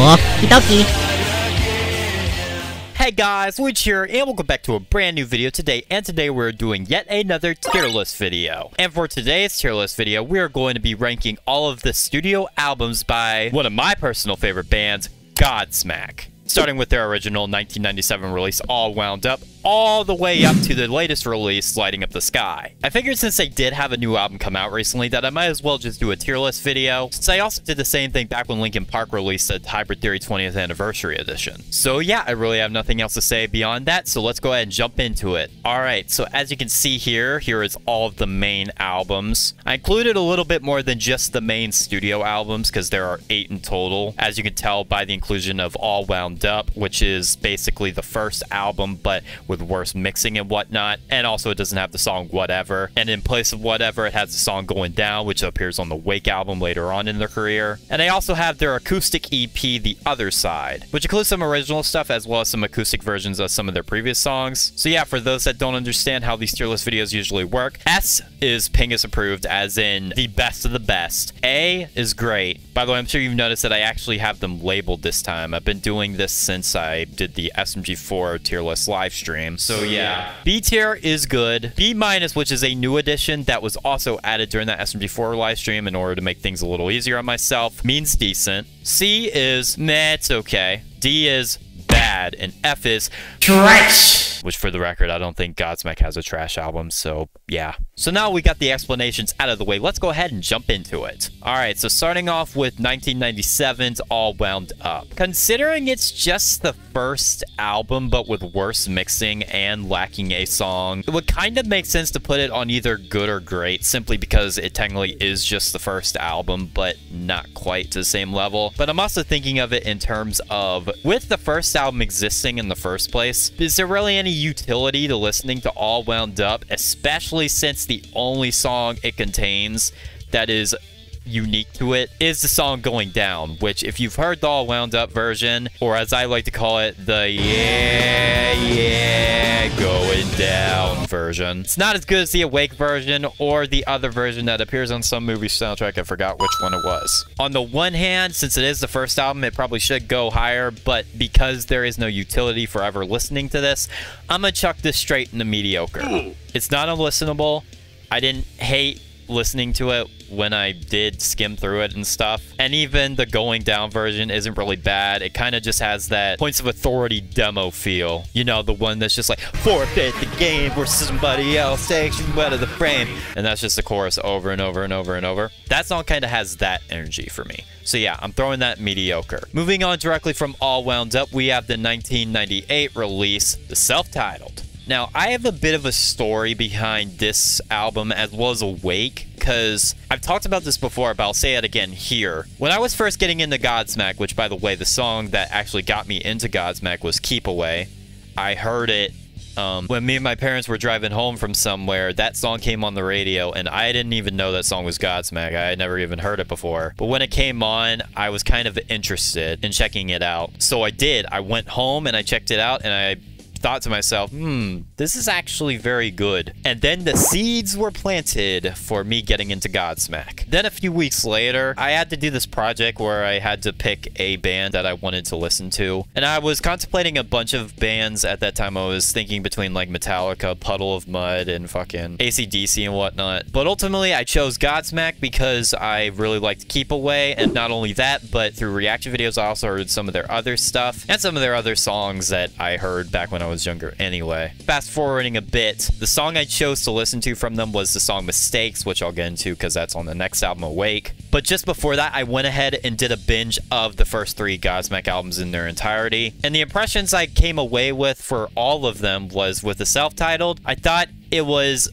Okie dokie. Hey guys, Luigi here, and welcome back to a brand new video today, and today we're doing yet another tier list video. And for today's tier list video, we are going to be ranking all of the studio albums by one of my personal favorite bands, Godsmack. Starting with their original 1997 release, All Wound Up, all the way up to the latest release, Lighting Up the Sky. I figured since they did have a new album come out recently that I might as well just do a tier list video, since I also did the same thing back when Linkin Park released the Hybrid Theory 20th Anniversary Edition. So yeah, I really have nothing else to say beyond that, so let's go ahead and jump into it. Alright, so as you can see here is all of the main albums. I included a little bit more than just the main studio albums, because there are 8 in total, as you can tell by the inclusion of All Wound Up, which is basically the first album, but with worse mixing and whatnot, and also it doesn't have the song Whatever, and in place of Whatever it has the song Going Down, which appears on the WIKI album later on in their career. And they also have their acoustic EP The Other Side, which includes some original stuff as well as some acoustic versions of some of their previous songs. So yeah, for those that don't understand how these tier list videos usually work, S is Pingus approved, as in the best of the best. A is great. By the way, I'm sure you've noticed that I actually have them labeled this time. I've been doing this since I did the SMG4 tier list live stream. So yeah. B tier is good. B minus, which is a new addition that was also added during that SMG4 live stream in order to make things a little easier on myself, means decent. C is meh, it's okay. D is bad, and F is trash. Which, for the record, I don't think Godsmack has a trash album, so yeah. So now we got the explanations out of the way, let's go ahead and jump into it. Alright, so starting off with 1997's All Wound Up. Considering it's just the first album, but with worse mixing and lacking a song, it would kind of make sense to put it on either good or great, simply because it technically is just the first album, but not quite to the same level. But I'm also thinking of it in terms of, with the first album existing in the first place, is there really any utility to listening to All Wound Up, especially since the only song it contains that is unique to it is the song Going Down, which, if you've heard the All Wound Up version, or as I like to call it, the yeah going down version, it's not as good as the Awake version or the other version that appears on some movie soundtrack. I forgot which one it was. On the one hand, since it is the first album, it probably should go higher, but because there is no utility for ever listening to this, I'm gonna chuck this straight into mediocre. It's not unlistenable. I didn't hate listening to it when I did skim through it and stuff, and even the Going Down version isn't really bad. It kind of just has that Points of Authority demo feel, you know, the one that's just like, forfeit the game where somebody else takes you out of the frame, and that's just the chorus over and over and over and over. That song kind of has that energy for me. So yeah, I'm throwing that mediocre. Moving on directly from All Wound Up, we have the 1998 release, the self-titled. Now, I have a bit of a story behind this album as well as Awake, because I've talked about this before, but I'll say it again here. When I was first getting into Godsmack, which, by the way, the song that actually got me into Godsmack was Keep Away. I heard it when me and my parents were driving home from somewhere. That song came on the radio, and I didn't even know that song was Godsmack. I had never even heard it before. But when it came on, I was kind of interested in checking it out. So I did. I went home and I checked it out, and I thought to myself, this is actually very good. And then the seeds were planted for me getting into Godsmack. Then a few weeks later, I had to do this project where I had to pick a band that I wanted to listen to. And I was contemplating a bunch of bands at that time. I was thinking between like Metallica, Puddle of Mud, and fucking AC/DC and whatnot. But ultimately, I chose Godsmack because I really liked Keep Away. And not only that, but through reaction videos, I also heard some of their other stuff and some of their other songs that I heard back when I was younger anyway. Fast forwarding a bit, the song I chose to listen to from them was the song Mistakes, which I'll get into because that's on the next album, Awake. But just before that, I went ahead and did a binge of the first 3 Godsmack albums in their entirety. And the impressions I came away with for all of them was with the self-titled, I thought it was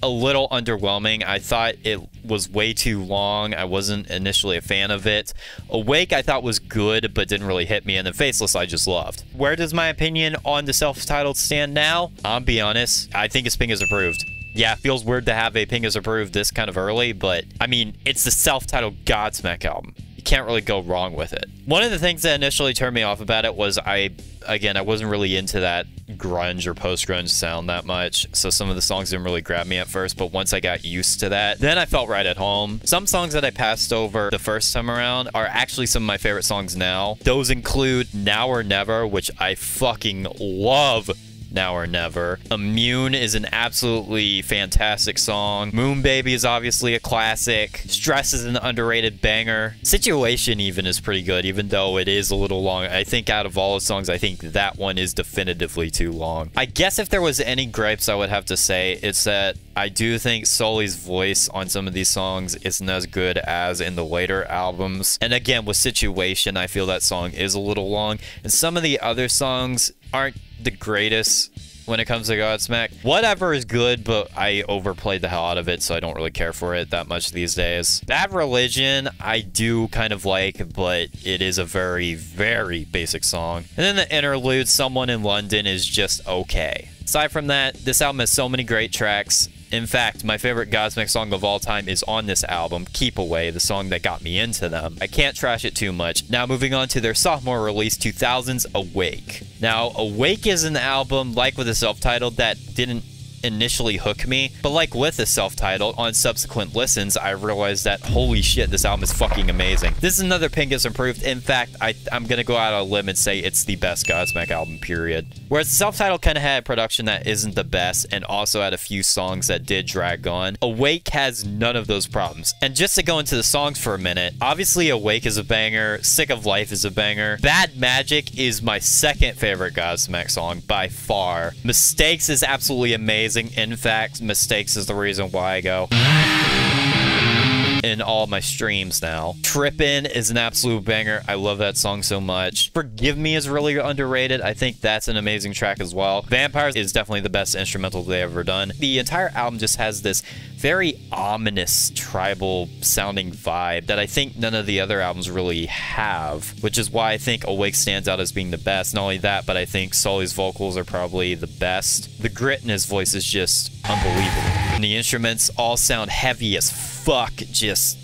a little underwhelming. I thought it was way too long. I wasn't initially a fan of it. Awake I thought was good, but didn't really hit me. And then Faceless I just loved. Where does my opinion on the self-titled stand now? I'll be honest, I think it's Pingus approved. Yeah, it feels weird to have a Pingus approved this kind of early, but I mean, it's the self-titled Godsmack album. You can't really go wrong with it. One of the things that initially turned me off about it was I wasn't really into that grunge or post-grunge sound that much, so some of the songs didn't really grab me at first, but once I got used to that, then I felt right at home. Some songs that I passed over the first time around are actually some of my favorite songs now. Those include Now or Never, which I fucking love. Now or Never. Immune is an absolutely fantastic song. Moon Baby is obviously a classic. Stress is an underrated banger. Situation even is pretty good, even though it is a little long. I think out of all the songs, I think that one is definitively too long. I guess if there was any gripes I would have to say, it's that I do think Sully's voice on some of these songs isn't as good as in the later albums. And again, with Situation, I feel that song is a little long. And some of the other songs aren't the greatest when it comes to Godsmack. Whatever is good, but I overplayed the hell out of it, so I don't really care for it that much these days. Bad Religion, I do kind of like, but it is a very, very basic song. And then the interlude, Someone in London, is just okay. Aside from that, this album has so many great tracks. In fact, my favorite Godsmack song of all time is on this album, Keep Away, the song that got me into them. I can't trash it too much. Now moving on to their sophomore release, 2000's Awake. Now, Awake is an album, like with the self-titled, that didn't initially hook me, but like with the self-titled, on subsequent listens, I realized that holy shit, this album is fucking amazing. This is another Pingus improved. In fact, I'm gonna go out on a limb and say it's the best Godsmack album, period. Whereas the self-titled kind of had a production that isn't the best, and also had a few songs that did drag on. Awake has none of those problems. And just to go into the songs for a minute, obviously Awake is a banger, Sick of Life is a banger, Bad Magic is my second favorite Godsmack song by far. Mistakes is absolutely amazing. In fact, Mistakes is the reason why I go in all my streams now. Trippin' is an absolute banger. I love that song so much. Forgive Me is really underrated. I think that's an amazing track as well. Vampires is definitely the best instrumental they've ever done. The entire album just has this very ominous, tribal sounding vibe that I think none of the other albums really have, which is why I think Awake stands out as being the best. Not only that, but I think Sully's vocals are probably the best. The grit in his voice is just unbelievable. And the instruments all sound heavy as fuck, just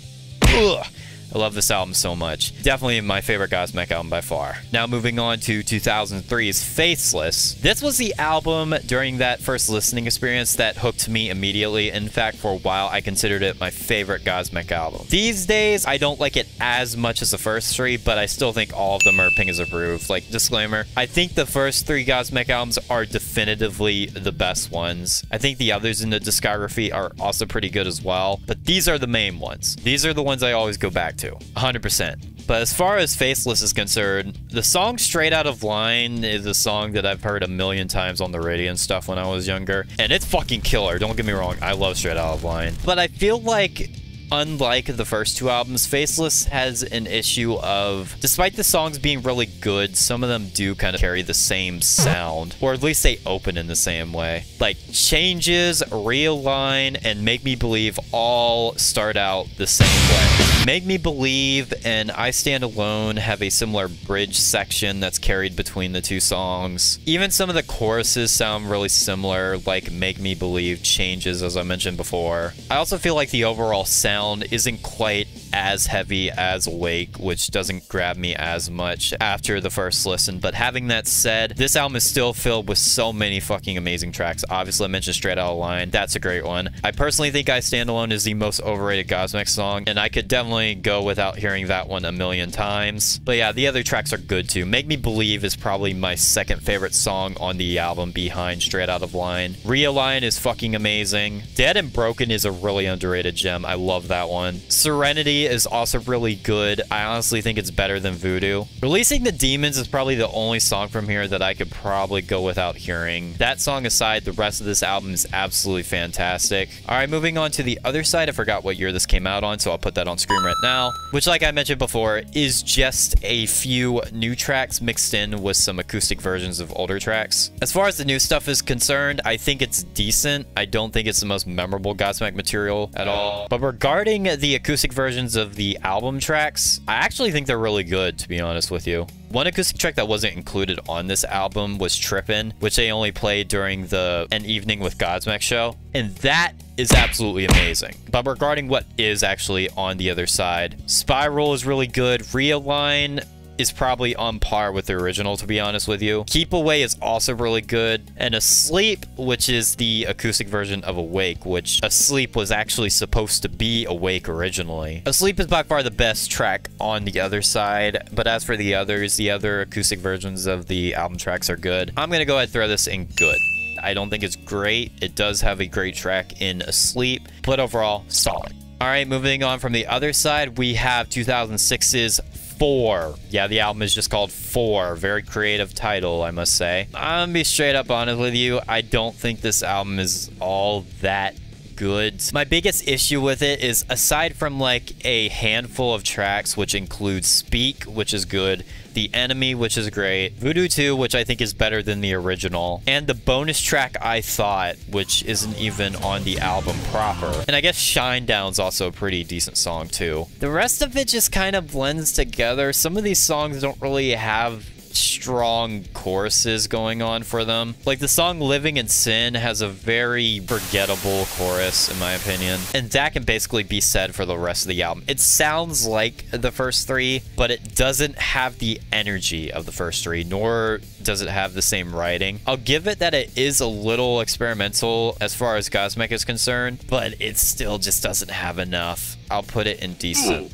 ugh. I love this album so much. Definitely my favorite Godsmack album by far. Now moving on to 2003's Faceless. This was the album during that first listening experience that hooked me immediately. In fact, for a while, I considered it my favorite Godsmack album. These days, I don't like it as much as the first three, but I still think all of them are Pingus approved. Like, disclaimer, I think the first three Godsmack albums are definitively the best ones. I think the others in the discography are also pretty good as well, but these are the main ones. These are the ones I always go back to. 100%. But as far as Faceless is concerned, the song Straight Out of Line is a song that I've heard a million times on the radio and stuff when I was younger. And it's fucking killer, don't get me wrong, I love Straight Out of Line. But I feel like, unlike the first two albums, Faceless has an issue of, despite the songs being really good, some of them do kind of carry the same sound, or at least they open in the same way. Like Changes, Realign, and Make Me Believe all start out the same way. Make Me Believe and I Stand Alone have a similar bridge section that's carried between the two songs. Even some of the choruses sound really similar, like Make Me Believe, Changes, as I mentioned before. I also feel like the overall sound isn't quite as heavy as Awake, which doesn't grab me as much after the first listen. But having that said, this album is still filled with so many fucking amazing tracks. Obviously, I mentioned Straight Out of Line. That's a great one. I personally think I Stand Alone is the most overrated Godsmack song, and I could definitely go without hearing that one a million times. But yeah, the other tracks are good too. Make Me Believe is probably my second favorite song on the album behind Straight Out of Line. Realign is fucking amazing. Dead and Broken is a really underrated gem. I love that one. Serenity is also really good. I honestly think it's better than Voodoo. Releasing the Demons is probably the only song from here that I could probably go without hearing. That song aside, the rest of this album is absolutely fantastic. Alright, moving on to the other side. I forgot what year this came out on, so I'll put that on screen right now. Which, like I mentioned before, is just a few new tracks mixed in with some acoustic versions of older tracks. As far as the new stuff is concerned, I think it's decent. I don't think it's the most memorable Godsmack material at all. But regarding the acoustic versions of the album tracks, I actually think they're really good, to be honest with you. One acoustic track that wasn't included on this album was Trippin', which they only played during the An Evening with Godsmack show. And that is absolutely amazing. But regarding what is actually on the other side, Spiral is really good. Realign is probably on par with the original, to be honest with you. Keep Away is also really good. And Asleep, which is the acoustic version of Awake, which Asleep was actually supposed to be Awake originally. Asleep is by far the best track on the other side, but as for the others, the other acoustic versions of the album tracks are good. I'm gonna go ahead and throw this in good. I don't think it's great. It does have a great track in Asleep, but overall, solid. All right, moving on from the other side, we have 2006's 4. Yeah, the album is just called 4. Very creative title, I must say. I'm gonna be straight up honest with you. I don't think this album is all that good. My biggest issue with it is, aside from like a handful of tracks, which includes Speak, which is good, The Enemy, which is great, Voodoo 2, which I think is better than the original, and the bonus track I Thought, which isn't even on the album proper. And I guess Shinedown's also a pretty decent song too. The rest of it just kind of blends together. Some of these songs don't really have strong choruses going on for them. Like the song Living in Sin has a very forgettable chorus, in my opinion. And that can basically be said for the rest of the album. It sounds like the first 3, but it doesn't have the energy of the first 3, nor does it have the same writing. I'll give it that it is a little experimental as far as Godsmack is concerned, but it still just doesn't have enough. I'll put it in decent.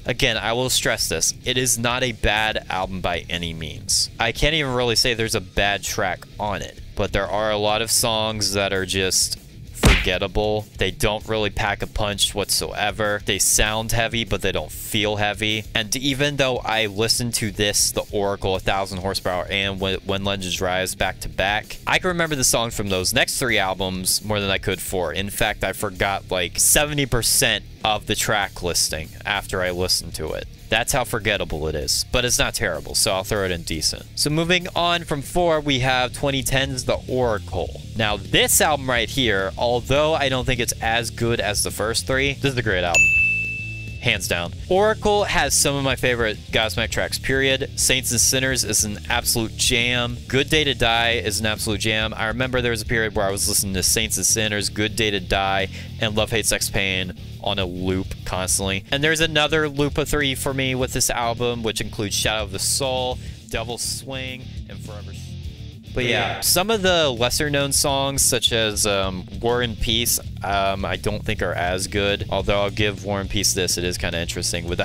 Again, I will stress this. It is not a bad album by any means. I can't even really say there's a bad track on it, but there are a lot of songs that are just forgettable. They don't really pack a punch whatsoever. They sound heavy, but they don't feel heavy. And even though I listened to this, The Oracle, 1,000 Horsepower, and When Legends Rise back to back, I can remember the songs from those next 3 albums more than I could 4. In fact, I forgot like 70% of the track listing after I listened to it. That's how forgettable it is, but it's not terrible, so I'll throw it in decent. So moving on from 4, we have 2010's The Oracle. Now this album right here, although I don't think it's as good as the first 3, this is a great album. Hands down. Oracle has some of my favorite Godsmack tracks, period. Saints and Sinners is an absolute jam. Good Day to Die is an absolute jam. I remember there was a period where I was listening to Saints and Sinners, Good Day to Die, and Love, Hate, Sex, Pain on a loop constantly. And there's another loop of 3 for me with this album, which includes Shadow of the Soul, Devil's Swing, and Forever. But yeah, some of the lesser known songs, such as War and Peace, I don't think are as good. Although I'll give War and Peace this, it is kind of interesting with the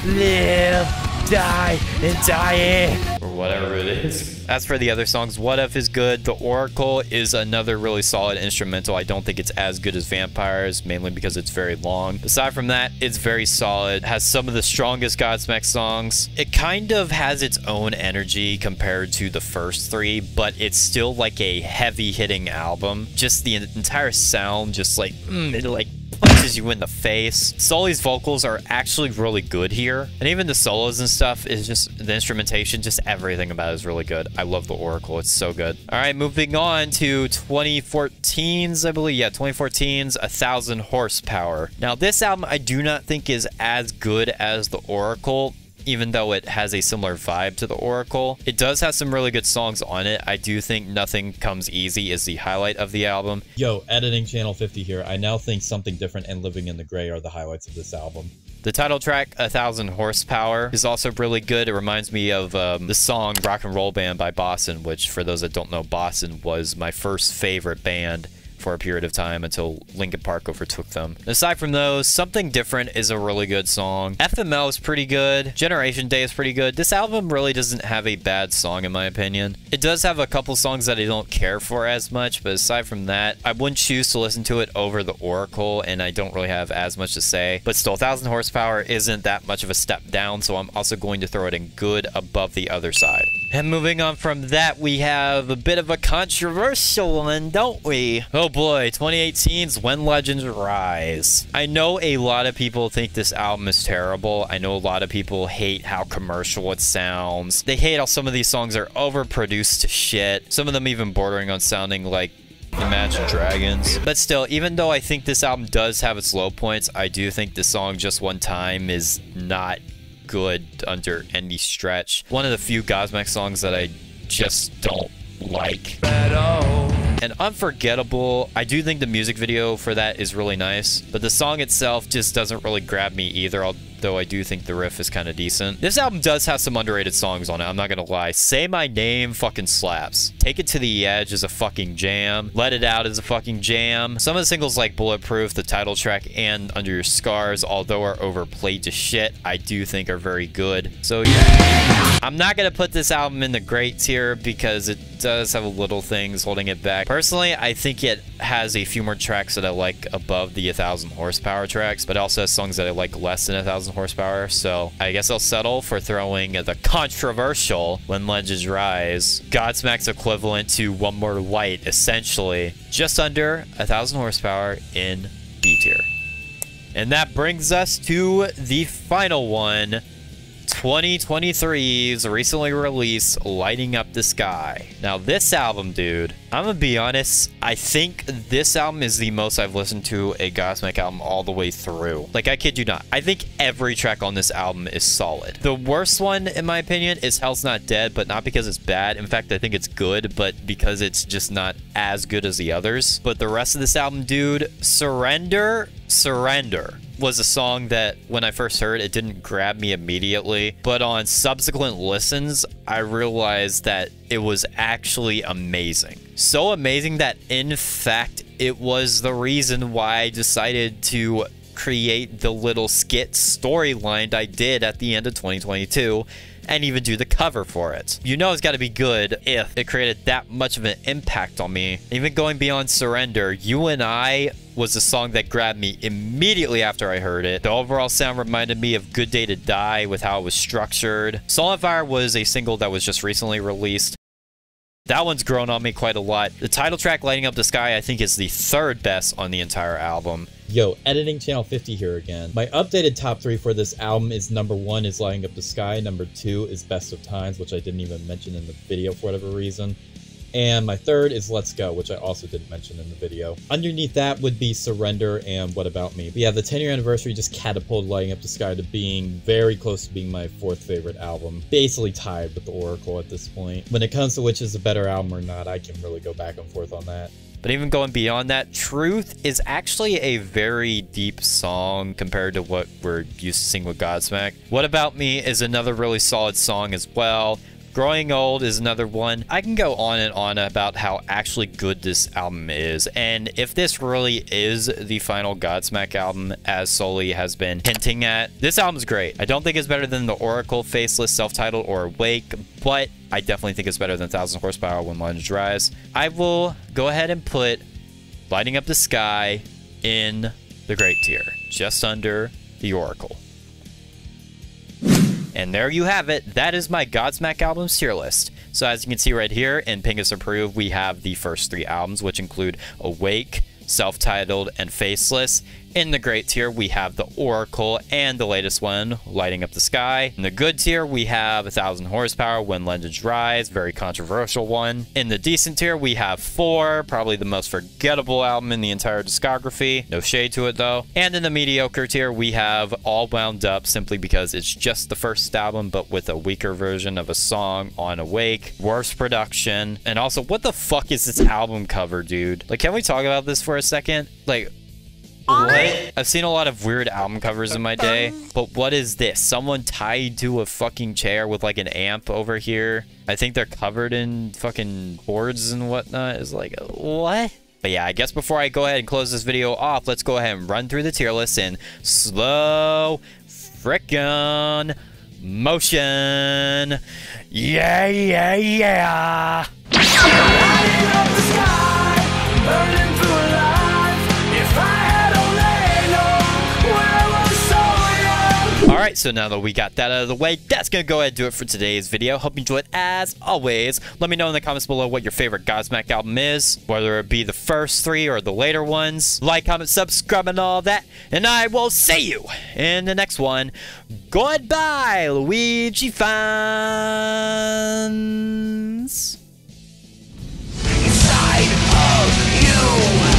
live, die, and die, or whatever it is. As for the other songs, What If is good. The Oracle is another really solid instrumental. I don't think it's as good as Vampires, mainly because it's very long. Aside from that, it's very solid. It has some of the strongest Godsmack songs. It kind of has its own energy compared to the first 3, but it's still like a heavy-hitting album. Just the entire sound, just like, it like punches you in the face. Sully's vocals are actually really good here, and even the solos and stuff is just, the instrumentation, just everything about it is really good. I love The Oracle. It's so good. All right, moving on to 2014's, I believe. Yeah, 2014's 1,000 Horsepower. Now, this album I do not think is as good as The Oracle, even though it has a similar vibe to The Oracle. It does have some really good songs on it. I do think Nothing Comes Easy is the highlight of the album. Yo, editing channel 50 here. I now think Something Different and Living in the Gray are the highlights of this album. The title track, 1,000 Horsepower, is also really good. It reminds me of the song Rock and Roll Band by Boston, which, for those that don't know, Boston was my first favorite band for a period of time until Linkin Park overtook them. Aside from those, Something Different is a really good song. FML is pretty good. Generation Day is pretty good. This album really doesn't have a bad song, in my opinion. It does have a couple songs that I don't care for as much, but aside from that, I wouldn't choose to listen to it over The Oracle, and I don't really have as much to say. But still, 1,000 Horsepower isn't that much of a step down, so I'm also going to throw it in good above the other side. And moving on from that, we have a bit of a controversial one, don't we? Oh boy, 2018's When Legends Rise. I know a lot of people think this album is terrible. I know a lot of people hate how commercial it sounds. They hate how some of these songs are overproduced to shit. Some of them even bordering on sounding like Imagine Dragons. But still, even though I think this album does have its low points, I do think the song Just One Time is not good under any stretch. One of the few Godsmack songs that I just don't like. And Unforgettable, I do think the music video for that is really nice, but the song itself just doesn't really grab me either, although I do think the riff is kind of decent. This album does have some underrated songs on it, I'm not gonna lie. Say My Name fucking slaps. Take It to the Edge is a fucking jam. Let It Out is a fucking jam. Some of the singles like Bulletproof, the title track, and Under Your Scars, although are overplayed to shit, I do think are very good. So yeah, I'm not gonna put this album in the great tier because it does have little things holding it back. Personally, I think it has a few more tracks that I like above the 1,000 horsepower tracks, but also has songs that I like less than 1,000 horsepower. So I guess I'll settle for throwing the controversial When Legends Rise, Godsmack's equivalent to One More Light, essentially just under 1,000 horsepower in B tier. And that brings us to the final one, 2023's recently released Lighting Up the Sky. Now this album, dude, I'm gonna be honest, I think this album is the most I've listened to a Godsmack album all the way through. Like, I kid you not, I think every track on this album is solid. The worst one, in my opinion, is Hell's Not Dead, but not because it's bad. In fact, I think it's good, but because it's just not as good as the others. But the rest of this album, dude, Surrender was a song that when I first heard it didn't grab me immediately, but on subsequent listens I realized that it was actually amazing. So amazing that in fact it was the reason why I decided to create the little skit storyline I did at the end of 2022 and even do the cover for it. You know it's got to be good if it created that much of an impact on me. Even going beyond Surrender, You and I was a song that grabbed me immediately after I heard it. The overall sound reminded me of Good Day to Die with how it was structured. Soul on Fire was a single that was just recently released. That one's grown on me quite a lot. The title track, Lighting Up the Sky, I think is the third best on the entire album. Yo, editing channel 50 here again. My updated top 3 for this album is number 1 is Lighting Up the Sky, number 2 is Best of Times, which I didn't even mention in the video for whatever reason, and my third is Let's Go, which I also didn't mention in the video. Underneath that would be Surrender and What About Me. But yeah, the 10-year anniversary just catapulted Lighting Up the Sky to being very close to being my 4th favorite album. Basically tied with The Oracle at this point. When it comes to which is a better album or not, I can really go back and forth on that. But even going beyond that, Truth is actually a very deep song compared to what we're used to seeing with Godsmack. What About Me is another really solid song as well. Growing Old is another one. I can go on and on about how actually good this album is, and if this really is the final Godsmack album, as Sully has been hinting at, this album's great. I don't think it's better than The Oracle, Faceless, Self-Titled, or Awake, but I definitely think it's better than 1,000 Horsepower, When Legends Rise. I will go ahead and put Lighting Up the Sky in the great tier, just under The Oracle. And there you have it. That is my Godsmack albums tier list. So as you can see right here in Pingus Approved, we have the first 3 albums, which include Awake, Self-Titled, and Faceless. In the great tier, we have The Oracle and the latest one, Lighting Up the Sky. In the good tier, we have 1,000 Horsepower, When Legends Rise, very controversial one. In the decent tier, we have 4, probably the most forgettable album in the entire discography. No shade to it though. And in the mediocre tier, we have All Wound Up, simply because it's just the first album, but with a weaker version of a song on Awake. Worse production. And also, what the fuck is this album cover, dude? Like, can we talk about this for a second? Like, what? I've seen a lot of weird album covers in my day, but what is this? Someone tied to a fucking chair with like an amp over here. I think they're covered in fucking boards and whatnot. It's like, what? But yeah, I guess before I go ahead and close this video off, let's go ahead and run through the tier list in slow frickin' motion. Yeah, yeah, yeah. Lighting up the sky, burning through a life. If I had only known when I was so young. Alright, so now that we got that out of the way, that's gonna go ahead and do it for today's video. Hope you enjoyed as always. Let me know in the comments below what your favorite Godsmack album is, whether it be the first 3 or the later ones. Like, comment, subscribe, and all that. And I will see you in the next one. Goodbye, Luigi fans. Inside of you.